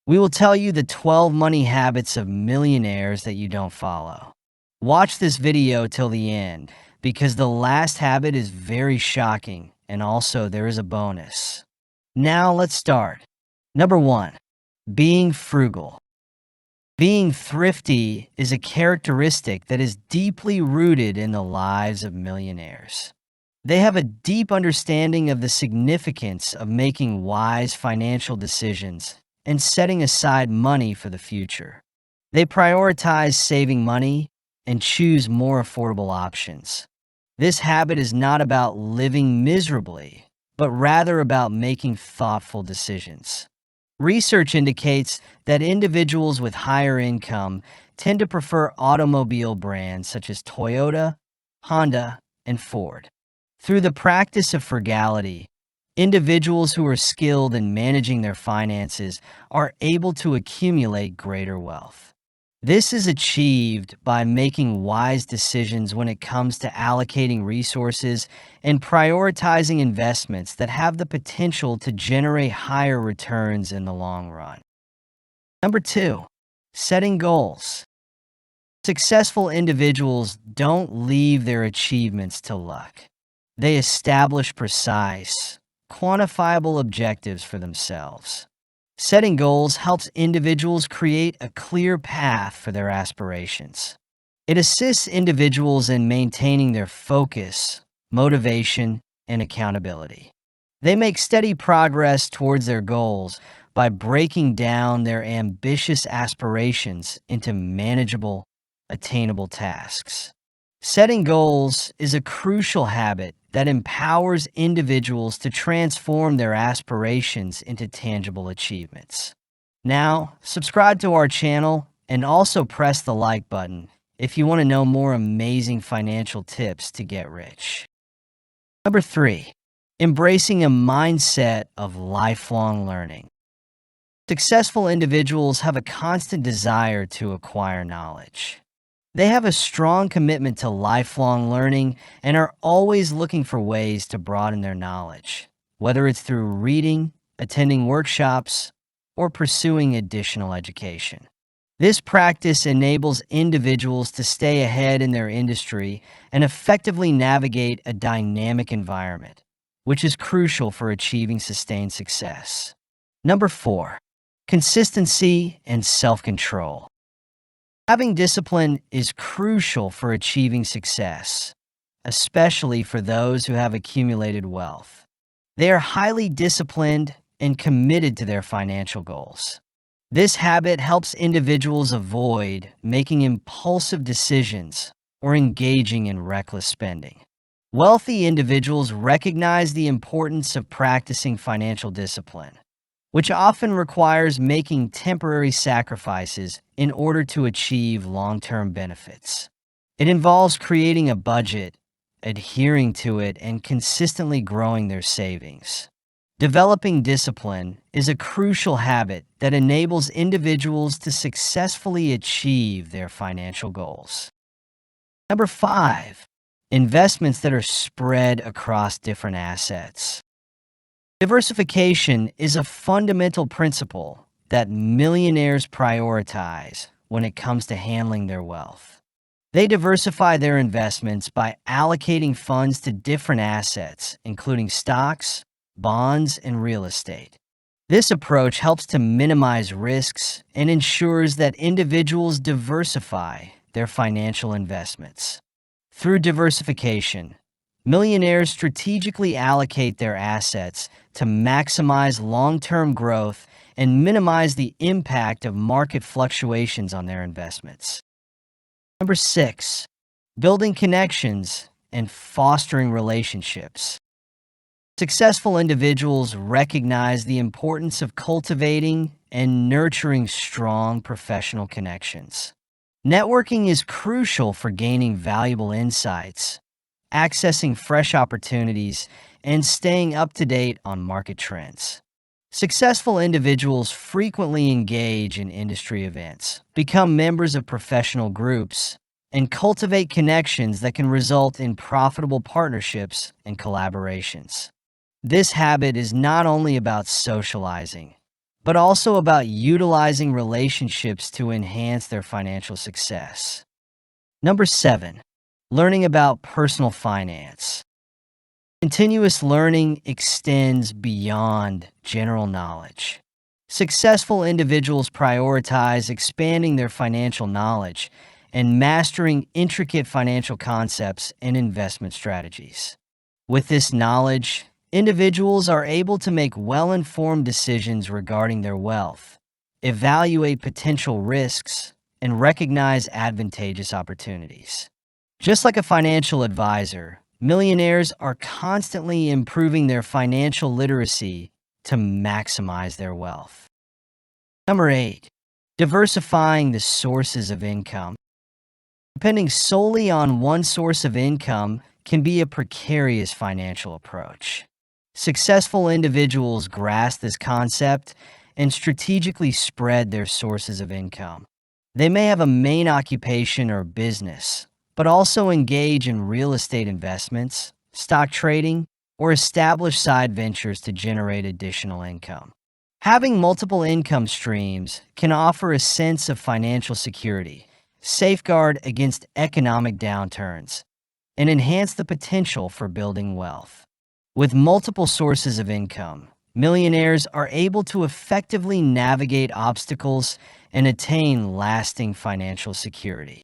We will tell you the 12 money habits of millionaires that you don't follow. Watch this video till the end because the last habit is very shocking and also there is a bonus. Now let's start. Number 1, being frugal. Being thrifty is a characteristic that is deeply rooted in the lives of millionaires. They have a deep understanding of the significance of making wise financial decisions and setting aside money for the future. They prioritize saving money and choose more affordable options. This habit is not about living miserably, but rather about making thoughtful decisions. Research indicates that individuals with higher income tend to prefer automobile brands such as Toyota, Honda, and Ford. Through the practice of frugality, individuals who are skilled in managing their finances are able to accumulate greater wealth. This is achieved by making wise decisions when it comes to allocating resources and prioritizing investments that have the potential to generate higher returns in the long run. Number 2, setting goals. Successful individuals don't leave their achievements to luck. They establish precise, quantifiable objectives for themselves. Setting goals helps individuals create a clear path for their aspirations. It assists individuals in maintaining their focus, motivation, and accountability. They make steady progress towards their goals by breaking down their ambitious aspirations into manageable, attainable tasks. Setting goals is a crucial habit that empowers individuals to transform their aspirations into tangible achievements. Now, subscribe to our channel and also press the like button if you want to know more amazing financial tips to get rich. Number 3, embracing a mindset of lifelong learning. Successful individuals have a constant desire to acquire knowledge. They have a strong commitment to lifelong learning and are always looking for ways to broaden their knowledge, whether it's through reading, attending workshops, or pursuing additional education. This practice enables individuals to stay ahead in their industry and effectively navigate a dynamic environment, which is crucial for achieving sustained success. Number 4, consistency and self-control. Having discipline is crucial for achieving success, especially for those who have accumulated wealth. They are highly disciplined and committed to their financial goals. This habit helps individuals avoid making impulsive decisions or engaging in reckless spending. Wealthy individuals recognize the importance of practicing financial discipline, which often requires making temporary sacrifices in order to achieve long-term benefits. It involves creating a budget, adhering to it, and consistently growing their savings. Developing discipline is a crucial habit that enables individuals to successfully achieve their financial goals. Number 5, investments that are spread across different assets. Diversification is a fundamental principle that millionaires prioritize when it comes to handling their wealth. They diversify their investments by allocating funds to different assets, including stocks, bonds, and real estate. This approach helps to minimize risks and ensures that individuals diversify their financial investments. Through diversification, millionaires strategically allocate their assets to maximize long-term growth and minimize the impact of market fluctuations on their investments. Number 6, building connections and fostering relationships. Successful individuals recognize the importance of cultivating and nurturing strong professional connections. Networking is crucial for gaining valuable insights, accessing fresh opportunities, and staying up to date on market trends. Successful individuals frequently engage in industry events, become members of professional groups, and cultivate connections that can result in profitable partnerships and collaborations. This habit is not only about socializing, but also about utilizing relationships to enhance their financial success. Number 7, learning about personal finance. Continuous learning extends beyond general knowledge. Successful individuals prioritize expanding their financial knowledge and mastering intricate financial concepts and investment strategies. With this knowledge, individuals are able to make well-informed decisions regarding their wealth, evaluate potential risks, and recognize advantageous opportunities. Just like a financial advisor, millionaires are constantly improving their financial literacy to maximize their wealth. Number 8, diversifying the sources of income. Depending solely on one source of income can be a precarious financial approach. Successful individuals grasp this concept and strategically spread their sources of income. They may have a main occupation or business, but also engage in real estate investments, stock trading, or establish side ventures to generate additional income. Having multiple income streams can offer a sense of financial security, safeguard against economic downturns, and enhance the potential for building wealth. With multiple sources of income, millionaires are able to effectively navigate obstacles and attain lasting financial security.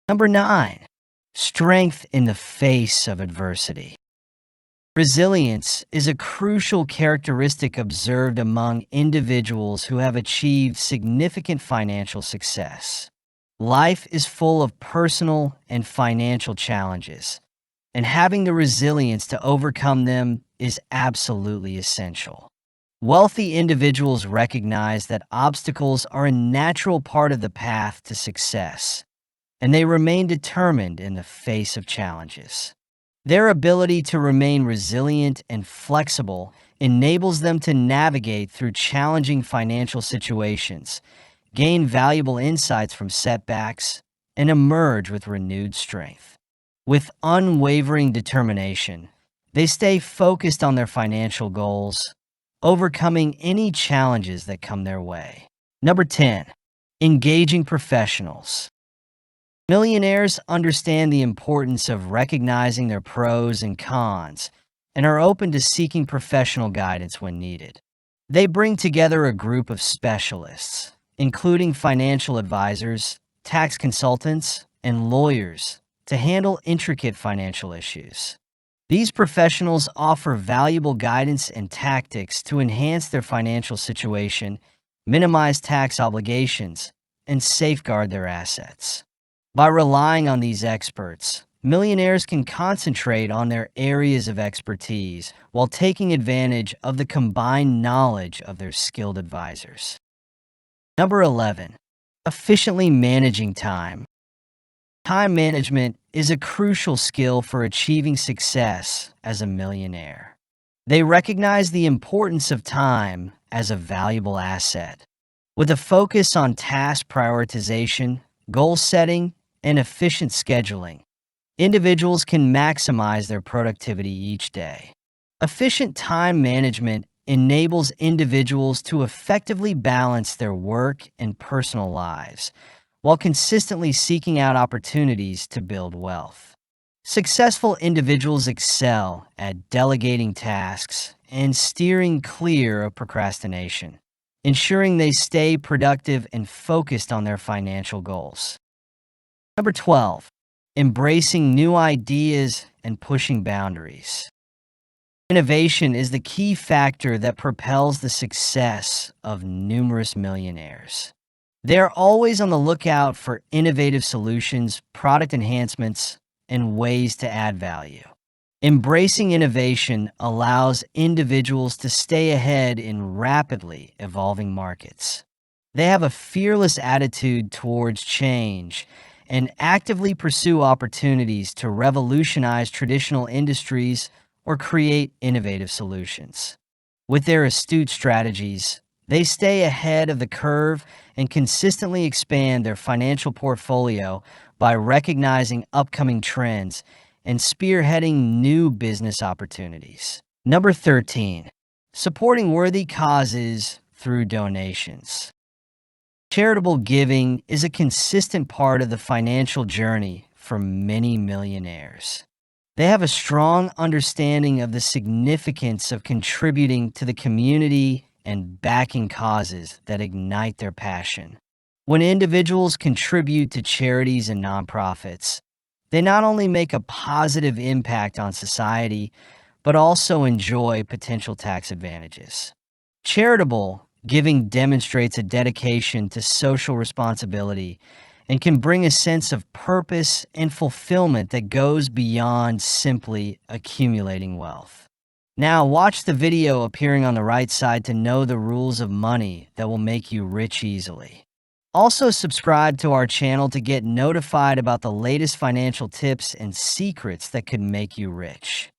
Number 9, strength in the face of adversity. Resilience is a crucial characteristic observed among individuals who have achieved significant financial success. Life is full of personal and financial challenges, and having the resilience to overcome them is absolutely essential. Wealthy individuals recognize that obstacles are a natural part of the path to success, and they remain determined in the face of challenges. Their ability to remain resilient and flexible enables them to navigate through challenging financial situations, gain valuable insights from setbacks, and emerge with renewed strength. With unwavering determination, they stay focused on their financial goals, overcoming any challenges that come their way. Number 10, engaging professionals. Millionaires understand the importance of recognizing their pros and cons and are open to seeking professional guidance when needed. They bring together a group of specialists, including financial advisors, tax consultants, and lawyers, to handle intricate financial issues. These professionals offer valuable guidance and tactics to enhance their financial situation, minimize tax obligations, and safeguard their assets. By relying on these experts, millionaires can concentrate on their areas of expertise while taking advantage of the combined knowledge of their skilled advisors. Number 11, efficiently managing time. Time management is a crucial skill for achieving success as a millionaire. They recognize the importance of time as a valuable asset. With a focus on task prioritization, goal setting, and efficient scheduling, individuals can maximize their productivity each day. Efficient time management enables individuals to effectively balance their work and personal lives, while consistently seeking out opportunities to build wealth. Successful individuals excel at delegating tasks and steering clear of procrastination, ensuring they stay productive and focused on their financial goals. Number 12, embracing new ideas and pushing boundaries. Innovation is the key factor that propels the success of numerous millionaires. They're always on the lookout for innovative solutions, product enhancements, and ways to add value. Embracing innovation allows individuals to stay ahead in rapidly evolving markets. They have a fearless attitude towards change and actively pursue opportunities to revolutionize traditional industries or create innovative solutions. With their astute strategies, they stay ahead of the curve and consistently expand their financial portfolio by recognizing upcoming trends and spearheading new business opportunities. Number 13, supporting worthy causes through donations. Charitable giving is a consistent part of the financial journey for many millionaires. They have a strong understanding of the significance of contributing to the community and backing causes that ignite their passion. When individuals contribute to charities and nonprofits, they not only make a positive impact on society, but also enjoy potential tax advantages. Charitable giving demonstrates a dedication to social responsibility and can bring a sense of purpose and fulfillment that goes beyond simply accumulating wealth. Now, watch the video appearing on the right side to know the rules of money that will make you rich easily. Also, subscribe to our channel to get notified about the latest financial tips and secrets that could make you rich.